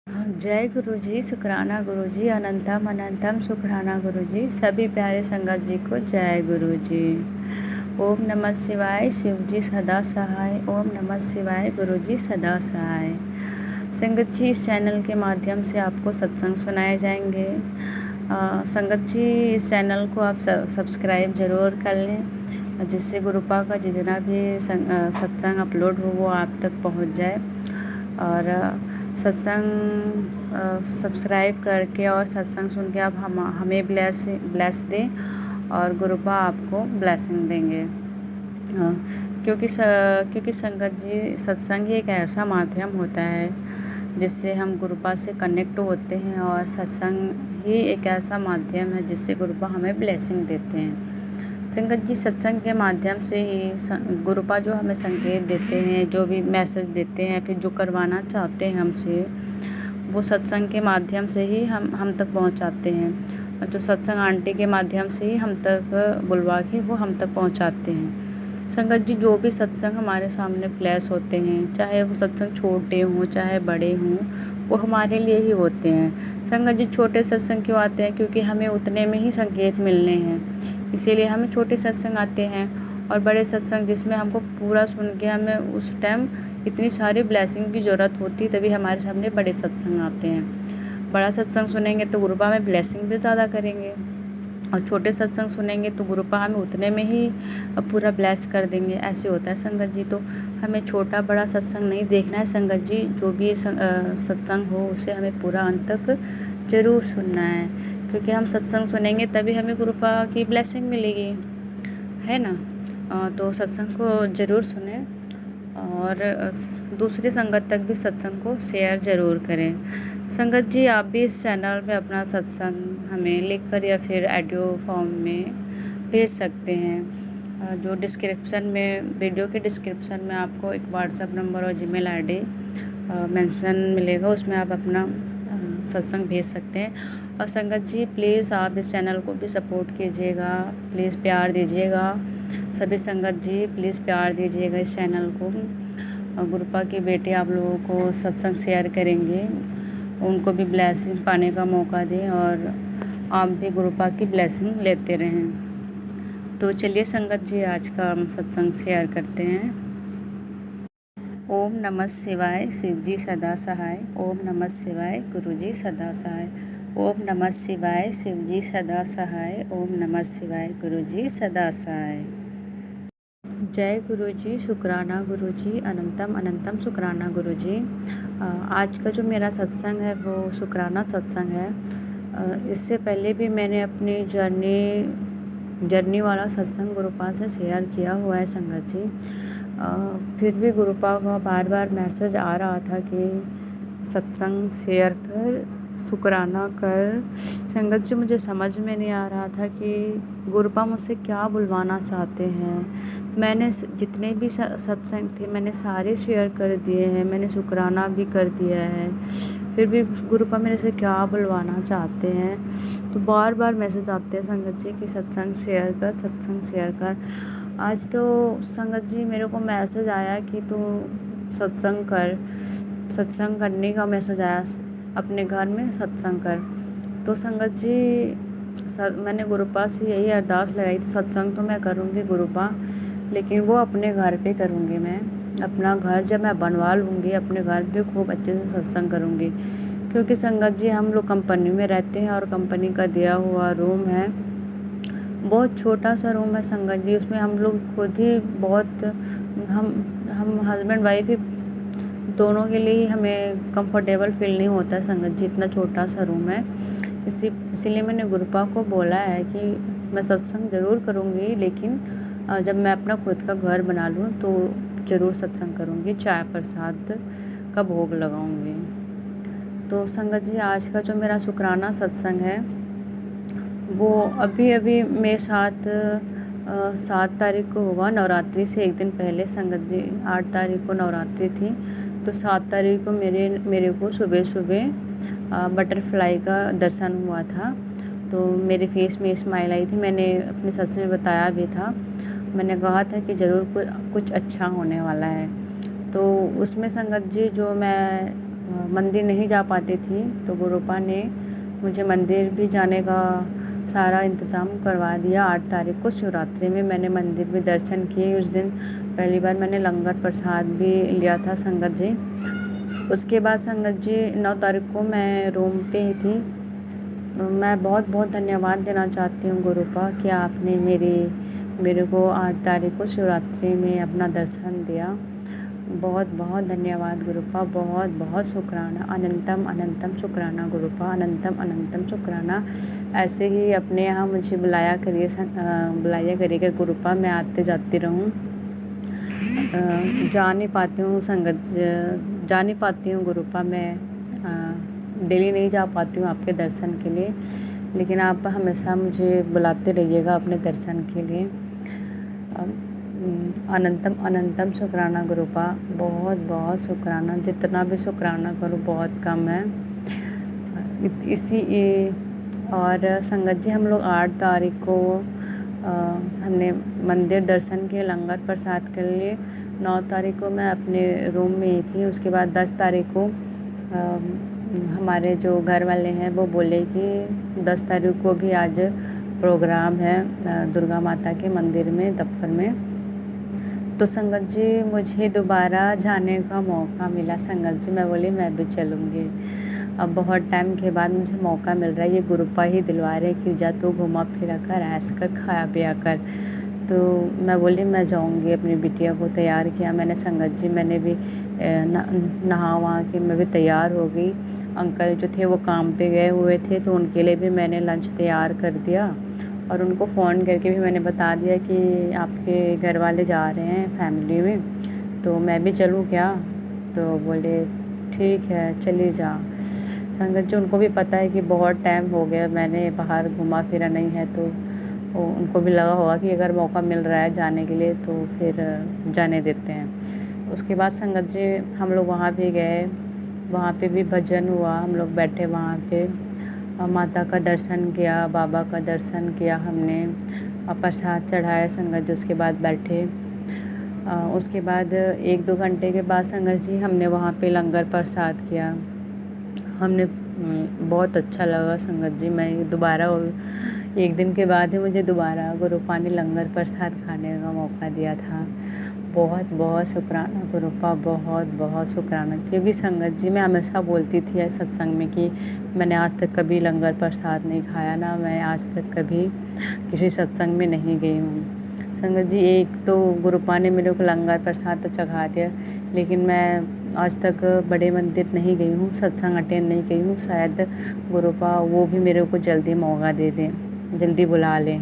जय गुरु जी, शुक्राना गुरु जी, अनंतम अनंतम शुक्राना गुरु जी। सभी प्यारे संगत जी को जय गुरु जी। ओम नमः शिवाय, शिव जी सदा सहाय। ओम नमः शिवाय, गुरु जी सदा सहाय। संगत जी, इस चैनल के माध्यम से आपको सत्संग सुनाए जाएंगे। संगत जी, इस चैनल को आप सब्सक्राइब ज़रूर कर लें, जिससे गुरुपा का जितना भी सत्संग अपलोड हो वो आप तक पहुंच जाए। और सत्संग सब्सक्राइब करके और सत्संग सुन के आप हमें ब्लेस दें और गुरुपा आपको ब्लेसिंग देंगे। क्योंकि संगत जी, सत्संग ही एक ऐसा माध्यम होता है जिससे हम गुरुपा से कनेक्ट होते हैं, और सत्संग ही एक ऐसा माध्यम है जिससे गुरुपा हमें ब्लेसिंग देते हैं। संगत जी, सत्संग के माध्यम से ही गुरुपा जो हमें संकेत देते हैं, जो भी मैसेज देते हैं, फिर जो करवाना चाहते हैं हमसे, वो सत्संग के माध्यम से ही हम तक पहुंचाते हैं। और जो सत्संग आंटी के माध्यम से ही हम तक बुलवा के वो हम तक पहुंचाते हैं। संगत जी, जो भी सत्संग हमारे सामने फ्लैश होते हैं, चाहे वो सत्संग छोटे हों चाहे बड़े हों, वो हमारे लिए ही होते हैं। संगत जी, छोटे सत्संग क्यों आते हैं? क्योंकि हमें उतने में ही संकेत मिलने हैं, इसीलिए हमें छोटे सत्संग आते हैं। और बड़े सत्संग जिसमें हमको पूरा सुन के हमें उस टाइम इतनी सारी ब्लेसिंग की ज़रूरत होती, तभी हमारे सामने बड़े सत्संग आते हैं। बड़ा सत्संग सुनेंगे तो गुरुपा में ब्लेसिंग भी ज़्यादा करेंगे, और छोटे सत्संग सुनेंगे तो गुरुपा हमें उतने में ही पूरा ब्लेस कर देंगे। ऐसे होता है संगत जी। तो हमें छोटा बड़ा सत्संग नहीं देखना है संगत जी। जो भी सत्संग हो उसे हमें पूरा अंत तक ज़रूर सुनना है, क्योंकि हम सत्संग सुनेंगे तभी हमें गुरुपा की ब्लेसिंग मिलेगी, है ना। तो सत्संग को ज़रूर सुने और दूसरी संगत तक भी सत्संग को शेयर ज़रूर करें। संगत जी, आप भी इस चैनल में अपना सत्संग हमें लिखकर या फिर ऑडियो फॉर्म में भेज सकते हैं। जो डिस्क्रिप्शन में, वीडियो के डिस्क्रिप्शन में आपको एक व्हाट्सएप नंबर और जीमेल आईडी मेंशन मिलेगा, उसमें आप अपना सत्संग भेज सकते हैं। और संगत जी, प्लीज़ आप इस चैनल को भी सपोर्ट कीजिएगा, प्लीज़ प्यार दीजिएगा। सभी संगत जी, प्लीज़ प्यार दीजिएगा इस चैनल को। गुरुपा की बेटी आप लोगों को सत्संग शेयर करेंगे, उनको भी ब्लेसिंग पाने का मौका दें और आप भी गुरुपा की ब्लेसिंग लेते रहें। तो चलिए संगत जी, आज का हम सत्संग शेयर करते हैं। ओम नमः शिवाय, शिव जी सदा सहाय। ओम नमः शिवाय, गुरु जी सदा सहाय। ओम नमः शिवाय, शिव जी सदा सहाय। ओम नमः शिवाय, गुरु जी सदा सहाय। जय गुरु जी, शुक्राना गुरु जी, अनंतम अनंतम शुक्राना गुरु जी। आज का जो मेरा सत्संग है वो शुक्राना सत्संग है। इससे पहले भी मैंने अपनी जर्नी वाला सत्संग गुरुपा से शेयर किया हुआ है संगत जी। फिर भी गुरुपा का बार बार मैसेज आ रहा था कि सत्संग शेयर कर, शुक्राना कर। संगत जी, मुझे समझ में नहीं आ रहा था कि गुरुपा मुझसे क्या बुलवाना चाहते हैं। मैंने जितने भी सत्संग थे मैंने सारे शेयर कर दिए हैं, मैंने शुक्राना भी कर दिया है, फिर भी गुरुपा मेरे से क्या बुलवाना चाहते हैं। तो बार बार मैसेज आते हैं संगत जी कि सत्संग शेयर कर, सत्संग शेयर कर। आज तो संगत जी मेरे को मैसेज आया कि तू सत्संग कर, सत्संग करने का मैसेज आया, अपने घर में सत्संग कर। तो संगत जी, मैंने गुरुपा से यही अरदास लगाई थी, सत्संग तो मैं करूँगी गुरुपा, लेकिन वो अपने घर पे करूँगी। मैं अपना घर जब मैं बनवा लूँगी, अपने घर पे खूब अच्छे से सत्संग करूँगी। क्योंकि संगत जी, हम लोग कंपनी में रहते हैं और कंपनी का दिया हुआ रूम है, बहुत छोटा सा रूम है संगत जी। उसमें हम लोग खुद ही बहुत, हम हस्बैंड वाइफ ही दोनों के लिए हमें कंफर्टेबल फील नहीं होता है संगत जी, इतना छोटा सा रूम है। इसीलिए मैंने गुरुपा को बोला है कि मैं सत्संग ज़रूर करूँगी, लेकिन जब मैं अपना खुद का घर बना लूँ तो ज़रूर सत्संग करूँगी, चाय प्रसाद का भोग लगाऊँगी। तो संगत जी, आज का जो मेरा शुक्राना सत्संग है वो अभी मेरे साथ 7 तारीख को हुआ, नवरात्रि से एक दिन पहले संगत जी। 8 तारीख को नवरात्रि थी, तो 7 तारीख को मेरे को सुबह सुबह बटरफ्लाई का दर्शन हुआ था। तो मेरे फेस में स्माइल आई थी। मैंने अपने सत्संग में बताया भी था, मैंने कहा था कि ज़रूर कुछ अच्छा होने वाला है। तो उसमें संगत जी, जो मैं मंदिर नहीं जा पाती थी, तो गुरुपा ने मुझे मंदिर भी जाने का सारा इंतज़ाम करवा दिया। 8 तारीख को शिवरात्रि में मैंने मंदिर में दर्शन किए। उस दिन पहली बार मैंने लंगर प्रसाद भी लिया था संगत जी। उसके बाद संगत जी 9 तारीख को मैं रूम पे ही थी। मैं बहुत बहुत धन्यवाद देना चाहती हूँ गुरुपा कि आपने मेरे को 8 तारीख को शिवरात्रि में अपना दर्शन दिया। बहुत बहुत धन्यवाद गुरुपा, बहुत बहुत शुक्राना, अनंतम अनंतम शुक्राना गुरुपा, अनंतम अनंतम शुक्राना। ऐसे ही अपने यहाँ मुझे बुलाया करिएगा गुरुपा, मैं आते जाती रहूँ। जा नहीं पाती हूँ संगत, जा नहीं पाती हूँ गुरुपा, मैं डेली नहीं जा पाती हूँ आपके दर्शन के लिए, लेकिन आप हमेशा मुझे बुलाते रहिएगा अपने दर्शन के लिए। अनंतम अनंतम शुक्राना गुरुपा, बहुत बहुत शुक्राना। जितना भी शुक्राना करूँ बहुत कम है। और संगत जी हम लोग 8 तारीख को हमने मंदिर दर्शन किए, लंगर प्रसाद के लिए। 9 तारीख को मैं अपने रूम में ही थी। उसके बाद 10 तारीख को हमारे जो घर वाले हैं वो बोले कि 10 तारीख को भी आज प्रोग्राम है दुर्गा माता के मंदिर में, दफ्तर में। तो संगत जी मुझे दोबारा जाने का मौका मिला। संगत जी मैं बोली मैं भी चलूँगी। अब बहुत टाइम के बाद मुझे मौका मिल रहा है। ये गुरुपा ही दिलवा रहे कि जा तू घुमा फिरा कर, ऐश कर, खाया पिया कर। तो मैं बोली मैं जाऊँगी। अपनी बिटिया को तैयार किया मैंने संगत जी, मैंने भी नहा वहा के मैं भी तैयार हो गई। अंकल जो थे वो काम पे गए हुए थे, तो उनके लिए भी मैंने लंच तैयार कर दिया और उनको फ़ोन करके भी मैंने बता दिया कि आपके घर वाले जा रहे हैं फैमिली में, तो मैं भी चलूँ क्या? तो बोले ठीक है चली जा। संगत जी उनको भी पता है कि बहुत टाइम हो गया मैंने बाहर घुमा फिरा नहीं है, तो उनको भी लगा होगा कि अगर मौका मिल रहा है जाने के लिए तो फिर जाने देते हैं। उसके बाद संगत जी हम लोग वहाँ भी गए, वहाँ पे भी भजन हुआ। हम लोग बैठे वहाँ पे, माता का दर्शन किया, बाबा का दर्शन किया हमने, और प्रसाद चढ़ाया संगत जी। उसके बाद बैठे। उसके बाद 1-2 घंटे के बाद संगत जी हमने वहाँ पे लंगर प्रसाद किया। हमने बहुत अच्छा लगा संगत जी। मैं दोबारा 1 दिन के बाद ही मुझे दोबारा गुरुपा ने लंगर प्रसाद खाने का मौका दिया था। बहुत बहुत शुक्राना गुरुपा, बहुत बहुत शुक्राना। क्योंकि संगत जी मैं हमेशा बोलती थी सत्संग में कि मैंने आज तक कभी लंगर प्रसाद नहीं खाया, ना मैं आज तक कभी किसी सत्संग में नहीं गई हूँ। संगत जी एक तो गुरुपा ने मेरे को लंगर प्रसाद तो चखा दिया, लेकिन मैं आज तक बड़े मंदिर नहीं गई हूँ, सत्संग अटेंड नहीं गई हूँ। शायद गुरुपा वो भी मेरे को जल्दी मौका दे दें, जल्दी बुला लें।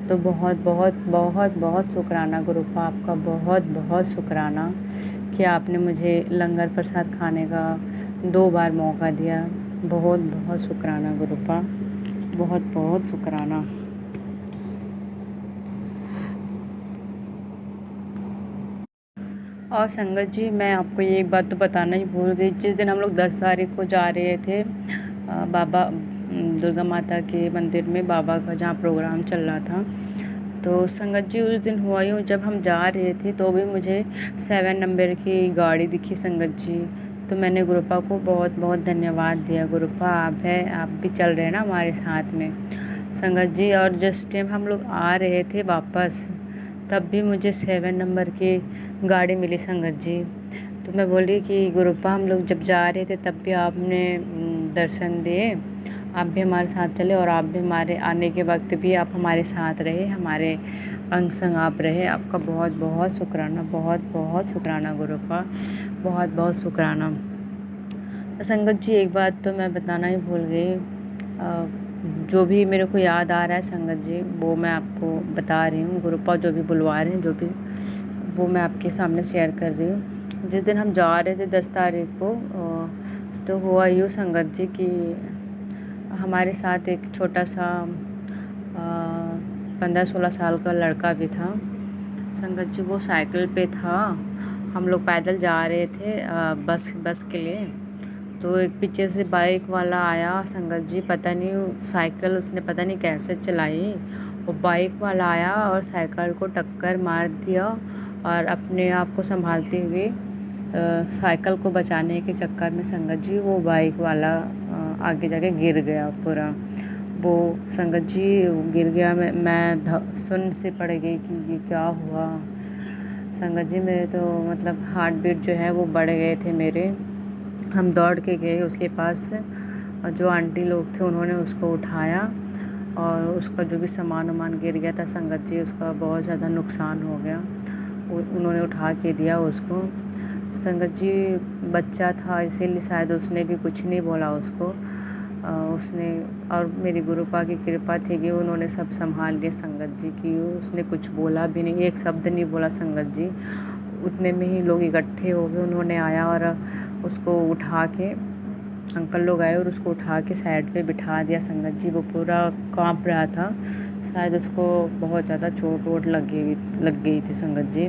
तो बहुत बहुत बहुत बहुत शुक्राना गुरुपा, आपका बहुत बहुत शुक्राना कि आपने मुझे लंगर प्रसाद खाने का 2 बार मौका दिया। बहुत बहुत शुक्राना गुरुपा, बहुत बहुत शुक्राना। और संगत जी मैं आपको ये एक बात तो बताना ही भूल गई। जिस दिन हम लोग 10 तारीख को जा रहे थे बाबा दुर्गा माता के मंदिर में, बाबा का जहाँ प्रोग्राम चल रहा था, तो संगत जी उस दिन हुआ यूँ, जब हम जा रहे थे तो भी मुझे 7 नंबर की गाड़ी दिखी संगत जी। तो मैंने गुरुपा को बहुत बहुत धन्यवाद दिया। गुरुपा आप भी चल रहे हैं ना हमारे साथ में संगत जी। और जिस टाइम हम लोग आ रहे थे वापस, तब भी मुझे 7 नंबर की गाड़ी मिली संगत जी। तो मैं बोली कि गुरुपा हम लोग जब जा रहे थे तब भी आपने दर्शन दिए, आप भी हमारे साथ चले, और आप भी हमारे आने के वक्त भी आप हमारे साथ रहे, हमारे अंग संग आप रहे। आपका बहुत बहुत शुक्राना, बहुत बहुत शुक्राना गुरुपा, बहुत बहुत शुक्राना। तो संगत जी एक बात तो मैं बताना ही भूल गई, जो भी मेरे को याद आ रहा है संगत जी वो मैं आपको बता रही हूँ। गुरुपा जो भी बुलवा रहे हैं, जो भी वो मैं आपके सामने शेयर कर रही हूँ। जिस दिन हम जा रहे थे 10 तारीख को, तो हुआ यूँ संगत जी कि हमारे साथ एक छोटा सा 15-16 साल का लड़का भी था संगत जी। वो साइकिल पे था, हम लोग पैदल जा रहे थे बस के लिए। तो एक पीछे से बाइक वाला आया संगत जी, पता नहीं साइकिल उसने पता नहीं कैसे चलाई, वो बाइक वाला आया और साइकिल को टक्कर मार दिया, और अपने आप को संभालते हुए साइकिल को बचाने के चक्कर में संगत जी वो बाइक वाला आगे जाके गिर गया पूरा। वो संगत जी गिर गया, मैं सुन से पड़ गई कि ये क्या हुआ। संगत जी मेरे तो मतलब हार्ट बीट जो है वो बढ़ गए थे मेरे। हम दौड़ के गए उसके पास, जो आंटी लोग थे उन्होंने उसको उठाया और उसका जो भी सामान वामान गिर गया था संगत जी, उसका बहुत ज़्यादा नुकसान हो गया। उन्होंने उठा के दिया उसको। संगत जी बच्चा था इसीलिए शायद उसने भी कुछ नहीं बोला उसको। उसने और मेरी गुरुपा की कृपा थी कि उन्होंने सब संभाल लिया संगत जी की। उसने कुछ बोला भी नहीं, एक शब्द नहीं बोला संगत जी। उतने में ही लोग इकट्ठे हो गए, उन्होंने आया और उसको उठा के, अंकल लोग आए और उसको उठा के साइड पे बिठा दिया संगत जी। वो पूरा कांप रहा था, शायद उसको बहुत ज़्यादा चोट वोट लग गई थी संगत जी।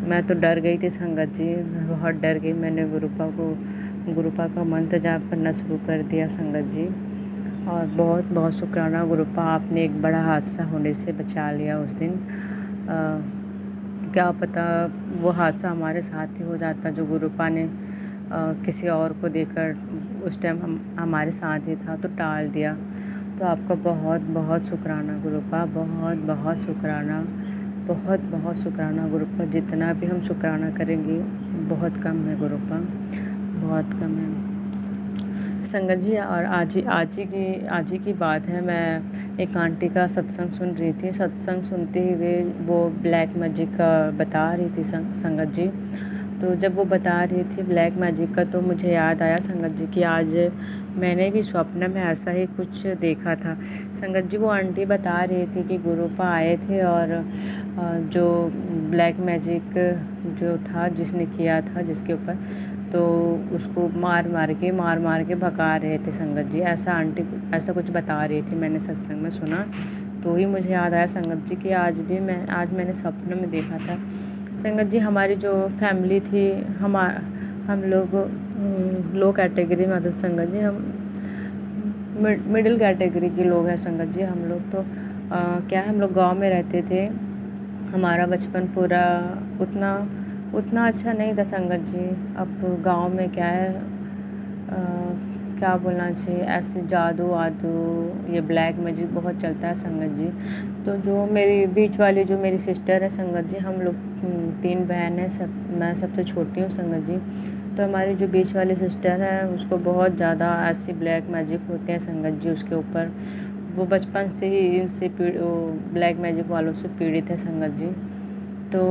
मैं तो डर गई थी संगत जी, मैं बहुत डर गई। मैंने गुरुपा का मंत्र जाप करना शुरू कर दिया संगत जी। और बहुत बहुत शुक्राना गुरुपा, आपने एक बड़ा हादसा होने से बचा लिया उस दिन। क्या पता वो हादसा हमारे साथ ही हो जाता, जो गुरुपा ने किसी और को देकर उस टाइम हमारे साथ ही था तो टाल दिया। तो आपका बहुत बहुत शुक्राना गुरुपा, बहुत बहुत शुक्राना, बहुत बहुत शुक्राना गुरुपा। जितना भी हम शुक्राना करेंगे बहुत कम है गुरुपा, बहुत कम है संगत जी। और आज ही की बात है, मैं एक आंटी का सत्संग सुन रही थी। सत्संग सुनते हुए वो ब्लैक मैजिक का बता रही थी संगत जी। तो जब वो बता रही थी ब्लैक मैजिक का, तो मुझे याद आया संगत जी कि आज मैंने भी स्वप्न में ऐसा ही कुछ देखा था संगत जी। वो आंटी बता रही थी कि गुरुपा आए थे और जो ब्लैक मैजिक जो था जिसने किया था जिसके ऊपर, तो उसको मार मार के भगा रहे थे संगत जी। ऐसा आंटी ऐसा कुछ बता रही थी, मैंने सत्संग में सुना। तो ही मुझे याद आया संगत जी कि आज मैंने सपने में देखा था संगत जी। हमारी जो फैमिली थी, हम लोग लो कैटेगरी में आते संगत जी। हम मिडिल कैटेगरी के लोग हैं संगत जी। हम लोग तो क्या है, हम लोग गांव में रहते थे। हमारा बचपन पूरा उतना अच्छा नहीं था संगत जी। अब गांव में क्या है, क्या बोलना चाहिए, ऐसे जादू वादू, ये ब्लैक मैजिक बहुत चलता है संगत जी। तो जो मेरी बीच वाली जो मेरी सिस्टर है संगत जी, हम लोग 3 बहन हैं, मैं सबसे छोटी हूँ संगत जी। तो हमारी जो बीच वाली सिस्टर है उसको बहुत ज़्यादा ऐसी ब्लैक मैजिक होते हैं संगत जी उसके ऊपर। वो बचपन से ही इनसे ब्लैक मैजिक वालों से पीड़ित है संगत जी। तो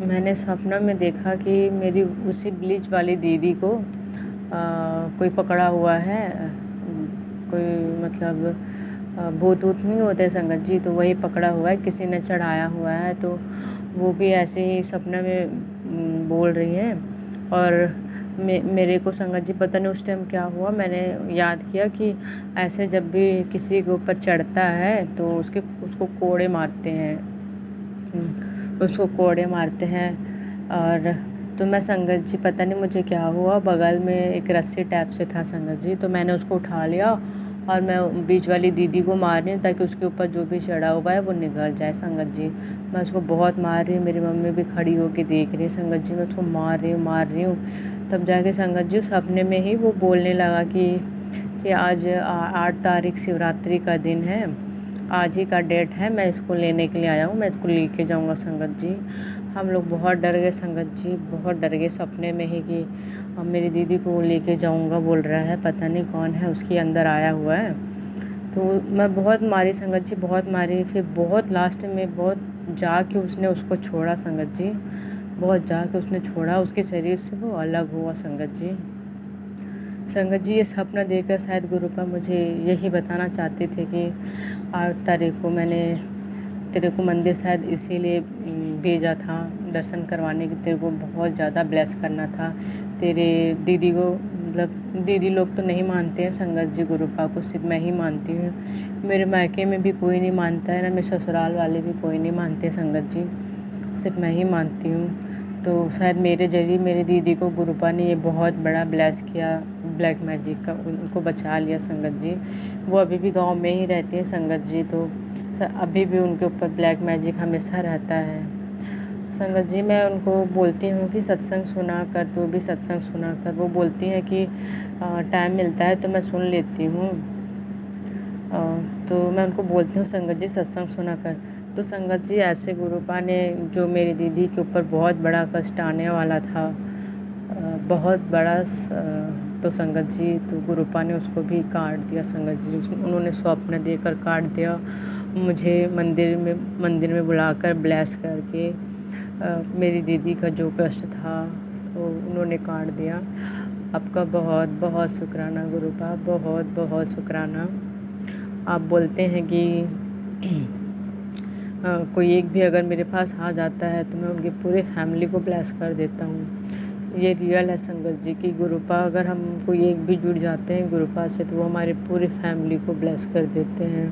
मैंने सपना में देखा कि मेरी उसी ब्लीच वाली दीदी को कोई पकड़ा हुआ है, कोई मतलब भूत वूत नहीं होते संगत जी, तो वही पकड़ा हुआ है, किसी ने चढ़ाया हुआ है। तो वो भी ऐसे ही सपने में बोल रही है। और मेरे को संगत जी पता नहीं उस टाइम क्या हुआ, मैंने याद किया कि ऐसे जब भी किसी के ऊपर चढ़ता है तो उसको कोड़े मारते हैं, उसको कोड़े मारते हैं। और तो मैं संगत जी पता नहीं मुझे क्या हुआ, बगल में एक रस्सी टाइप से था संगत जी, तो मैंने उसको उठा लिया और मैं बीच वाली दीदी को मार रही हूँ ताकि उसके ऊपर जो भी चढ़ा हुआ है वो निकल जाए संगत जी। मैं उसको बहुत मार रही हूँ, मेरी मम्मी भी खड़ी होकर देख रही है संगत जी। मैं उसको मार रही हूँ। तब जाके संगत जी सपने में ही वो बोलने लगा कि आज 8 तारीख शिवरात्रि का दिन है, आज ही का डेट है, मैं इसको लेने के लिए आया हूँ, मैं इसको लेके जाऊँगा संगत जी। हम लोग बहुत डर गए संगत जी, बहुत डर गए सपने में ही कि मेरी दीदी को लेके जाऊँगा बोल रहा है, पता नहीं कौन है उसके अंदर आया हुआ है। तो मैं बहुत मारी संगत जी, बहुत मारी। फिर बहुत लास्ट में बहुत जाके उसने उसको छोड़ा संगत जी, बहुत जाके उसने छोड़ा, उसके शरीर से वो अलग हुआ संगत जी। संगत जी ये सपना देखकर शायद गुरुपा मुझे यही बताना चाहते थे कि 8 तारीख को मैंने तेरे को मंदिर शायद इसीलिए भेजा था दर्शन करवाने की, तेरे को बहुत ज़्यादा ब्लेस करना था। तेरे दीदी को, मतलब दीदी लोग तो नहीं मानते हैं संगत जी गुरुपा को, सिर्फ मैं ही मानती हूँ। मेरे मायके में भी कोई नहीं मानता है, ना मेरे ससुराल वाले भी कोई नहीं मानते संगत जी, सिर्फ मैं ही मानती हूँ। तो शायद मेरे जरिए मेरी दीदी को गुरुपा ने ये बहुत बड़ा ब्लेस किया, ब्लैक मैजिक का उनको बचा लिया संगत जी। वो अभी भी गांव में ही रहती हैं संगत जी, तो अभी भी उनके ऊपर ब्लैक मैजिक हमेशा रहता है संगत जी मैं उनको बोलती हूँ कि सत्संग सुना कर, तू भी सत्संग सुना कर। वो बोलती हैं कि टाइम मिलता है तो मैं सुन लेती हूँ। तो मैं उनको बोलती हूँ संगत जी सत्संग सुना कर। तो संगत जी ऐसे गुरुपा ने जो मेरी दीदी के ऊपर बहुत बड़ा कष्ट आने वाला था, बहुत बड़ा तो संगत जी तो गुरुपा ने उसको भी काट दिया। संगत जी उन्होंने स्वप्न देकर काट दिया। मुझे मंदिर में बुलाकर ब्लेस करके मेरी दीदी का जो कष्ट था वो उन्होंने काट दिया। आपका बहुत बहुत शुक्राना गुरुपा, बहुत बहुत शुक्राना। आप बोलते हैं कि कोई एक भी अगर मेरे पास आ जाता है तो मैं उनकी पूरे फैमिली को ब्लेस कर देता हूँ। ये रियल है संगत जी की गुरुपा, अगर हम कोई एक भी जुड़ जाते हैं गुरुपा से तो वो हमारे पूरी फैमिली को ब्लेस कर देते हैं।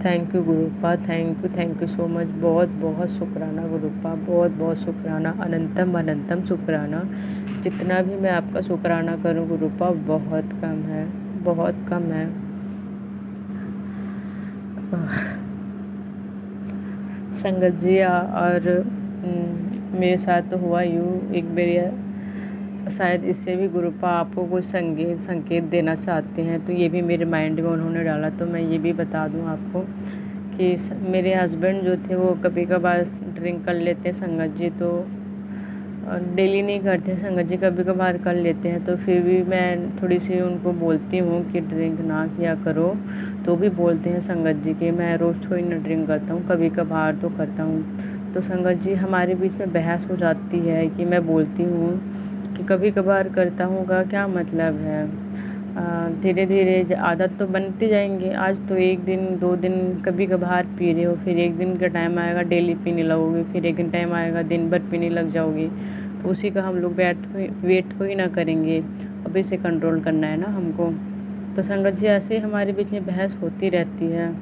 Thank you गुरुपा, thank you so much. बहुत बहुत शुक्राना गुरुपा, बहुत बहुत शुक्राना, अनंतम अनंतम शुक्राना। जितना भी मैं आपका शुक्राना करूँ गुरुपा बहुत कम है, बहुत कम है। संगत जी और मेरे साथ तो हुआ यूँ एक बार, शायद इससे भी गुरुपा आपको कुछ संकेत देना चाहते हैं तो ये भी मेरे माइंड में उन्होंने डाला, तो मैं ये भी बता दूं आपको कि मेरे हस्बैंड जो थे वो कभी कभार ड्रिंक कर लेते हैं संगत जी, तो डेली नहीं करते संगत जी, कभी कभार कर लेते हैं। तो फिर भी मैं थोड़ी सी उनको बोलती हूँ कि ड्रिंक ना किया करो, तो भी बोलते हैं संगत जी कि मैं रोज़ थोड़ी ना ड्रिंक करता हूँ, कभी कभार तो करता हूँ। तो संगत जी हमारे बीच में बहस हो जाती है कि मैं बोलती हूँ कि कभी कभार करता हूँ का क्या मतलब है, धीरे धीरे आदत तो बनती जाएंगी। आज तो एक दिन 2 दिन कभी कभार पी रहे हो, फिर एक दिन का टाइम आएगा डेली पीने लगोगे, फिर एक दिन टाइम आएगा दिन भर पीने लग जाओगे। तो उसी का हम लोग वेट हो ही ना करेंगे, अब इसे कंट्रोल करना है ना हमको। तो संगत जी ऐसे हमारे बीच में बहस होती रहती है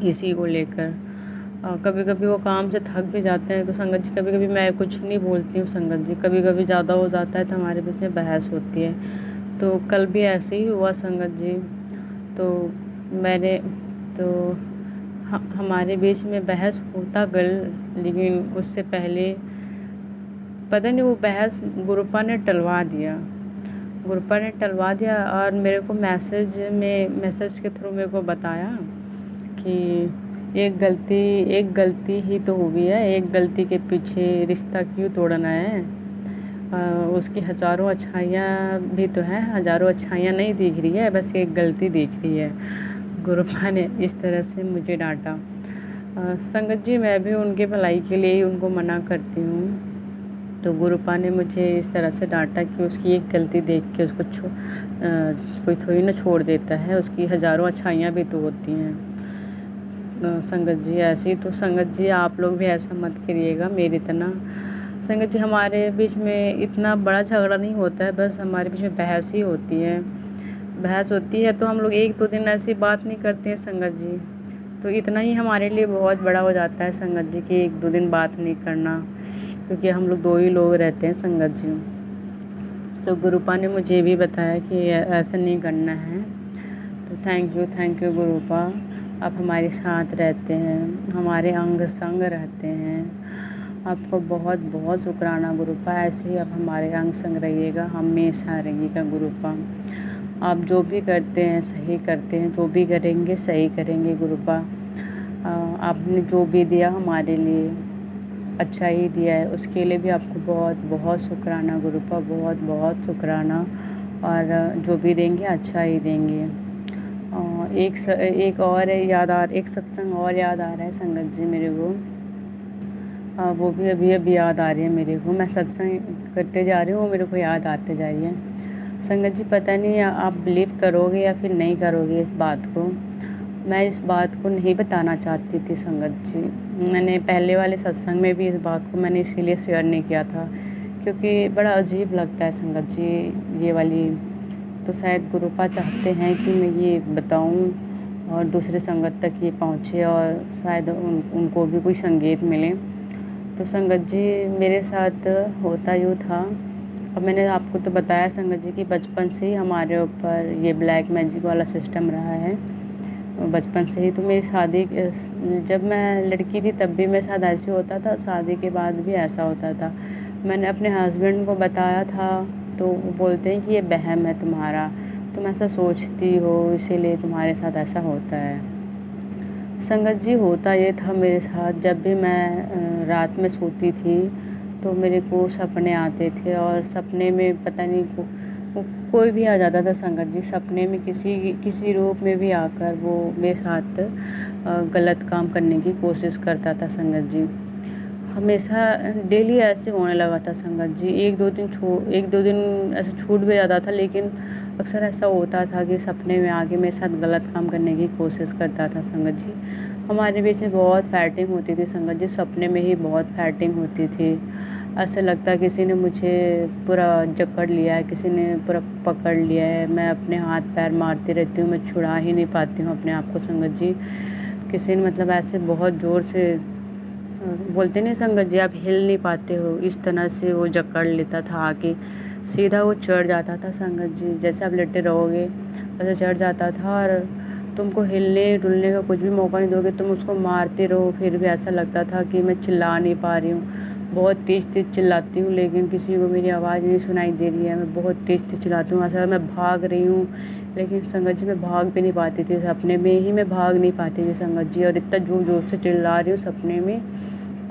इसी को लेकर। कभी कभी वो काम से थक भी जाते हैं तो संगत जी कभी कभी मैं कुछ नहीं बोलती हूँ संगत जी, कभी कभी ज़्यादा हो जाता है तो हमारे बीच में बहस होती है। तो कल भी ऐसे ही हुआ संगत जी, तो मैंने तो हमारे बीच में बहस होता गल, लेकिन उससे पहले पता नहीं वो बहस गुरुपा ने टलवा दिया और मेरे को मैसेज के थ्रू मेरे को बताया कि एक गलती ही तो हुई है, एक गलती के पीछे रिश्ता क्यों तोड़ना है। उसकी हज़ारों अच्छाइयाँ भी तो हैं, हज़ारों अच्छाइयाँ नहीं दिख रही है, बस एक गलती दिख रही है। गुरुपा ने इस तरह से मुझे डांटा। संगत जी मैं भी उनके भलाई के लिए ही उनको मना करती हूँ। तो गुरुपा ने मुझे इस तरह से डांटा कि उसकी एक गलती देख के उसको कोई थोड़ी ना छोड़ देता है, उसकी हज़ारों अच्छाइयाँ भी तो होती हैं। संगत जी ऐसी तो संगत जी आप लोग भी ऐसा मत करिएगा मेरी तरह। संगत जी हमारे बीच में इतना बड़ा झगड़ा नहीं होता है, बस हमारे बीच में बहस ही होती है। बहस होती है तो हम लोग 1-2 दिन ऐसी बात नहीं करते हैं संगत जी, तो इतना ही हमारे लिए बहुत बड़ा हो जाता है संगत जी कि 1-2 दिन बात नहीं करना, क्योंकि हम लोग 2 ही लोग रहते हैं संगत जी। तो गुरुपा ने मुझे भी बताया कि ऐसा नहीं करना है। तो थैंक यू गुरुपा, आप हमारे साथ रहते हैं, हमारे अंग संग रहते हैं। आपको बहुत बहुत शुक्राना गुरुपा, ऐसे ही आप हमारे अंग संग रहिएगा, हमेशा रहिएगा गुरुपा। आप जो भी करते हैं सही करते हैं, जो भी करेंगे सही करेंगे गुरुपा। आपने जो भी दिया हमारे लिए अच्छा ही दिया है, उसके लिए भी आपको बहुत बहुत शुक्राना गुरुपा, बहुत बहुत शुक्राना। और जो भी देंगे अच्छा ही देंगे। एक सत्संग और याद आ रहा है संगत जी मेरे को, वो भी अभी याद आ रही है मेरे को। मैं सत्संग करते जा रही हूँ, वो मेरे को याद आते जा रही है संगत जी। पता नहीं आप बिलीव करोगे या फिर नहीं करोगे इस बात को, मैं इस बात को नहीं बताना चाहती थी संगत जी। मैंने पहले वाले सत्संग में भी इस बात को मैंने इसीलिए शेयर नहीं किया था क्योंकि बड़ा अजीब लगता है संगत जी ये वाली। तो शायद गुरुपा चाहते हैं कि मैं ये बताऊं और दूसरे संगत तक ये पहुँचे और शायद उनको भी कोई संकेत मिले। तो संगत जी मेरे साथ होता यूँ था, और मैंने आपको तो बताया संगत जी कि बचपन से ही हमारे ऊपर ये ब्लैक मैजिक वाला सिस्टम रहा है। बचपन से ही। तो मेरी शादी जब मैं लड़की थी तब भी मेरे साथ ऐसे होता था, शादी के बाद भी ऐसा होता था। मैंने अपने हस्बैंड को बताया था तो वो बोलते हैं कि ये वहम है तुम्हारा, तुम ऐसा सोचती हो इसीलिए तुम्हारे साथ ऐसा होता है। संगत जी, होता ये था मेरे साथ, जब भी मैं रात में सोती थी तो मेरे को सपने आते थे, और सपने में पता नहीं कोई भी आ जाता था संगत जी। सपने में किसी रूप में भी आकर वो मेरे साथ गलत काम करने की कोशिश करता था संगत जी। हमेशा डेली ऐसे होने लगा था संगत जी। एक दो दिन ऐसे छूट भी जाता था, लेकिन अक्सर ऐसा होता था कि सपने में आके मेरे साथ गलत काम करने की कोशिश करता था संगत जी। हमारे बीच में बहुत फाइटिंग होती थी संगत जी, सपने में ही बहुत फाइटिंग होती थी। ऐसा लगता है किसी ने मुझे पूरा जकड़ लिया है, किसी ने पूरा पकड़ लिया है। मैं अपने हाथ पैर मारती रहती हूँ, मैं छुड़ा ही नहीं पाती हूँ अपने आप को संगत जी। किसी ने मतलब ऐसे बहुत ज़ोर से बोलते नहीं संगत जी, आप हिल नहीं पाते हो, इस तरह से वो जकड़ लेता था आके, सीधा वो चढ़ जाता था संगत जी। जैसे आप लेटे रहोगे वैसे चढ़ जाता था, और तुमको हिलने डुलने का कुछ भी मौका नहीं दोगे, तुम उसको मारते रहो। फिर भी ऐसा लगता था कि मैं चिल्ला नहीं पा रही हूँ, बहुत तेज़ चिल्लाती हूँ लेकिन किसी को मेरी आवाज़ नहीं सुनाई दे रही है। मैं बहुत तेज़ चिल्लाती हूँ, ऐसा मैं भाग रही हूँ, लेकिन संगत जी मैं भाग भी नहीं पाती थी, सपने में ही मैं भाग नहीं पाती थी संगत जी। और इतना ज़ोर ज़ोर से चिल्ला रही हूँ सपने में,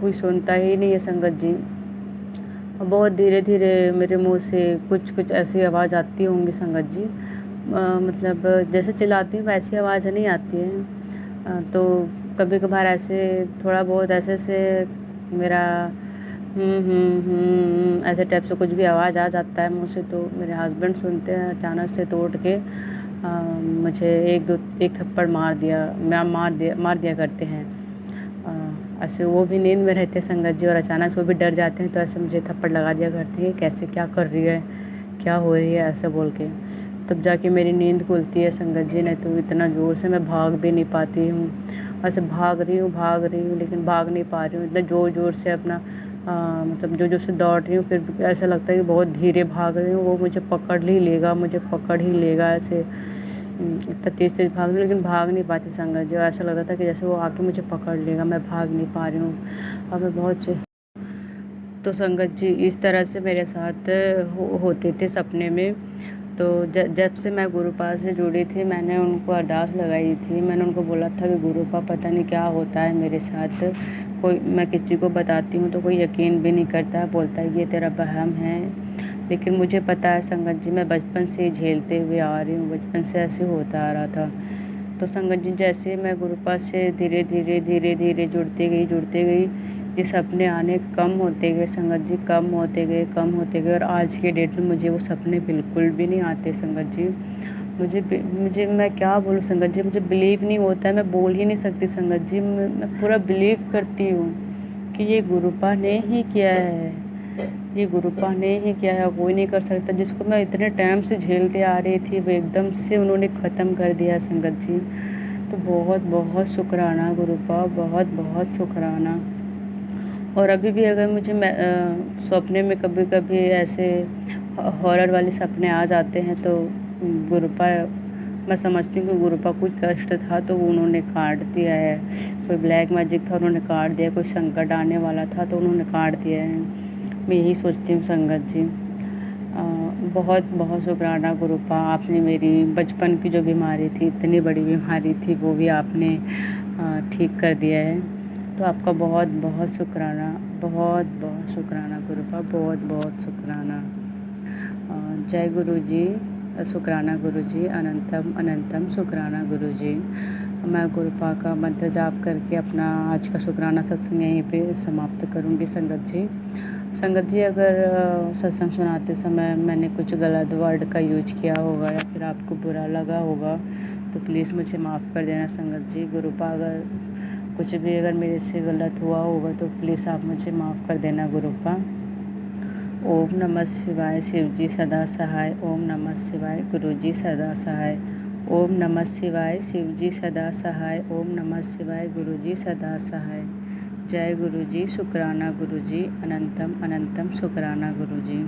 कोई सुनता ही नहीं है संगत जी। और बहुत धीरे धीरे मेरे मुंह से कुछ ऐसी आवाज़ आती होंगी संगत जी, मतलब जैसे चिल्लाती हूँ वैसी आवाज़ नहीं आती है। तो कभी कभार ऐसे थोड़ा बहुत ऐसे मेरा ऐसे टाइप से कुछ भी आवाज़ आ जाता है मुँह से, तो मेरे हस्बैंड सुनते हैं अचानक से, तो उठ के मुझे एक थप्पड़ मार दिया करते हैं। ऐसे वो भी नींद में रहते संगत जी, और अचानक से वो भी डर जाते हैं, तो ऐसे मुझे थप्पड़ लगा दिया करते हैं, कैसे क्या कर रही है, क्या हो रही है, ऐसे बोल के। तब जाके मेरी नींद खुलती है संगत जी, नहीं तो इतना ज़ोर से मैं भाग भी नहीं पाती हूँ। ऐसे भाग रही हूँ लेकिन भाग नहीं पा रही हूँ, इतना ज़ोर से अपना मतलब जो से दौड़ रही हूँ, फिर भी ऐसा लगता है कि बहुत धीरे भाग रही हूँ, वो मुझे पकड़ ही लेगा ऐसे। इतना तेज़ भाग रही हूँ लेकिन भाग नहीं पाती संगत जी। ऐसा लगता था कि जैसे वो आके मुझे पकड़ लेगा, मैं भाग नहीं पा रही हूँ। और मैं बहुत से तो संगत जी इस तरह से मेरे साथ होते थे सपने में। तो जब से मैं गुरुपा से जुड़ी थी, मैंने उनको अरदास लगाई थी, मैंने उनको बोला था कि गुरुपा पता नहीं क्या होता है मेरे साथ, कोई मैं किसी को बताती हूँ तो कोई यकीन भी नहीं करता, बोलता है ये तेरा वहम है। लेकिन मुझे पता है संगत जी, मैं बचपन से झेलते हुए आ रही हूँ, बचपन से ऐसे होता आ रहा था। तो संगत जी जैसे मैं गुरुपा से धीरे धीरे जुड़ती गई, ये सपने आने कम होते गए संगत जी, कम होते गए, और आज के डेट में मुझे वो सपने बिल्कुल भी नहीं आते संगत जी। मुझे मैं क्या बोलूँ संगत जी, मुझे बिलीव नहीं होता है, मैं बोल ही नहीं सकती संगत जी। मैं पूरा बिलीव करती हूँ कि ये गुरुपा ने ही किया है, ये गुरुपा ने ही किया है, कोई नहीं कर सकता। जिसको मैं इतने टाइम से झेलते आ रही थी, वो एकदम से उन्होंने ख़त्म कर दिया संगत जी। तो बहुत बहुत शुक्राना गुरुपा, बहुत बहुत शुक्राना। और अभी भी अगर मुझे सपने में कभी कभी ऐसे हॉरर वाले सपने आ जाते हैं, तो गुरुपा, मैं समझती हूँ कि गुरुपा कुछ कष्ट था तो उन्होंने काट दिया है, कोई ब्लैक मैजिक था उन्होंने काट दिया, कोई संकट आने वाला था तो उन्होंने काट दिया है। मैं यही सोचती हूँ संगत जी। बहुत बहुत शुक्राना गुरुपा, आपने मेरी बचपन की जो बीमारी थी, इतनी बड़ी बीमारी थी, वो भी आपने ठीक कर दिया है। तो आपका बहुत बहुत शुक्राना, बहुत बहुत शुक्राना गुरुपा, बहुत बहुत शुक्राना। जय गुरु जी, शुक्राना गुरु जी, अनंतम अनंतम शुक्राना गुरु जी। मैं गुरुपा का मंत्र जाप करके अपना आज का शुक्राना सत्संग यहीं पे समाप्त करूँगी संगत जी। संगत जी अगर सत्संग सुनाते समय मैंने कुछ गलत वर्ड का यूज किया होगा या फिर आपको बुरा लगा होगा तो प्लीज़ मुझे माफ़ कर देना संगत जी। गुरुपा अगर कुछ भी अगर मेरे से गलत हुआ होगा तो प्लीज़ आप मुझे माफ़ कर देना गुरुपा। ओम नमः शिवाय, शिव जी सदा सहाय। ओम नमः शिवाय, गुरु जी सदा सहाय। ओम नमः शिवाय, शिव जी सदा सहाय। ओम नमः शिवाय, गुरु जी सदा सहाय। जय गुरु जी, शुक्राना गुरु जी, अनंतम अनंतम शुक्राना गुरु जी।